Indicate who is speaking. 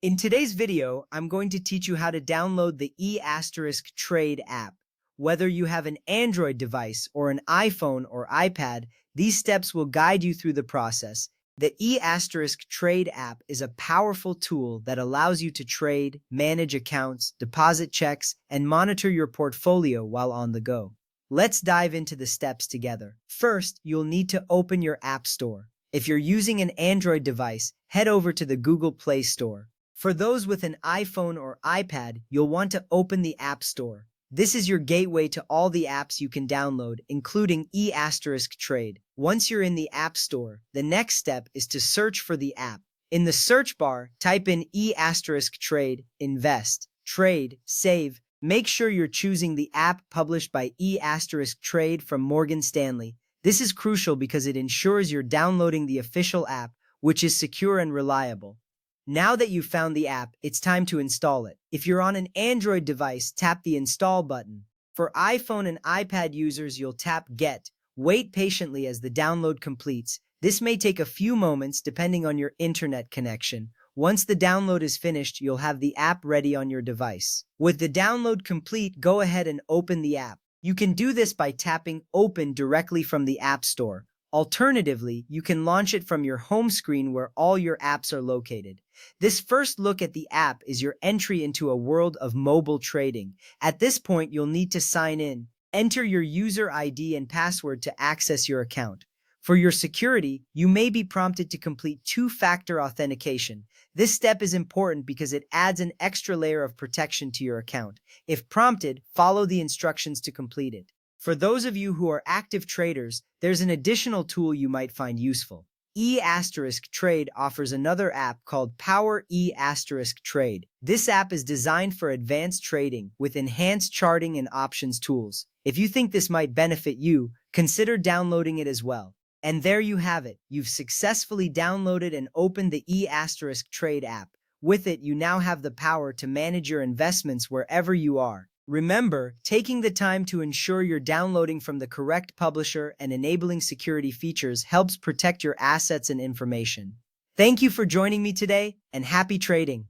Speaker 1: In today's video, I'm going to teach you how to download the eTrade app. Whether you have an Android device or an iPhone or iPad, these steps will guide you through the process. The eTrade app is a powerful tool that allows you to trade, manage accounts, deposit checks, and monitor your portfolio while on the go. Let's dive into the steps together. First, you'll need to open your App Store. If you're using an Android device, head over to the Google Play Store. For those with an iPhone or iPad, you'll want to open the App Store. This is your gateway to all the apps you can download, including eTrade. Once you're in the App Store, the next step is to search for the app. In the search bar, type in eTrade, invest, trade, save. Make sure you're choosing the app published by eTrade from Morgan Stanley. This is crucial because it ensures you're downloading the official app, which is secure and reliable. Now that you've found the app, it's time to install it. If you're on an Android device, tap the Install button. For iPhone and iPad users, you'll tap Get. Wait patiently as the download completes. This may take a few moments depending on your internet connection. Once the download is finished, you'll have the app ready on your device. With the download complete, go ahead and open the app. You can do this by tapping Open directly from the App Store. Alternatively, you can launch it from your home screen where all your apps are located. This first look at the app is your entry into a world of mobile trading. At this point, you'll need to sign in. Enter your user ID and password to access your account. For your security, you may be prompted to complete two-factor authentication. This step is important because it adds an extra layer of protection to your account. If prompted, follow the instructions to complete it. For those of you who are active traders, there's an additional tool you might find useful. eTrade offers another app called Power eTrade. This app is designed for advanced trading with enhanced charting and options tools. If you think this might benefit you, consider downloading it as well. And there you have it. You've successfully downloaded and opened the eTrade app. With it, you now have the power to manage your investments wherever you are. Remember, taking the time to ensure you're downloading from the correct publisher and enabling security features helps protect your assets and information. Thank you for joining me today, and happy trading!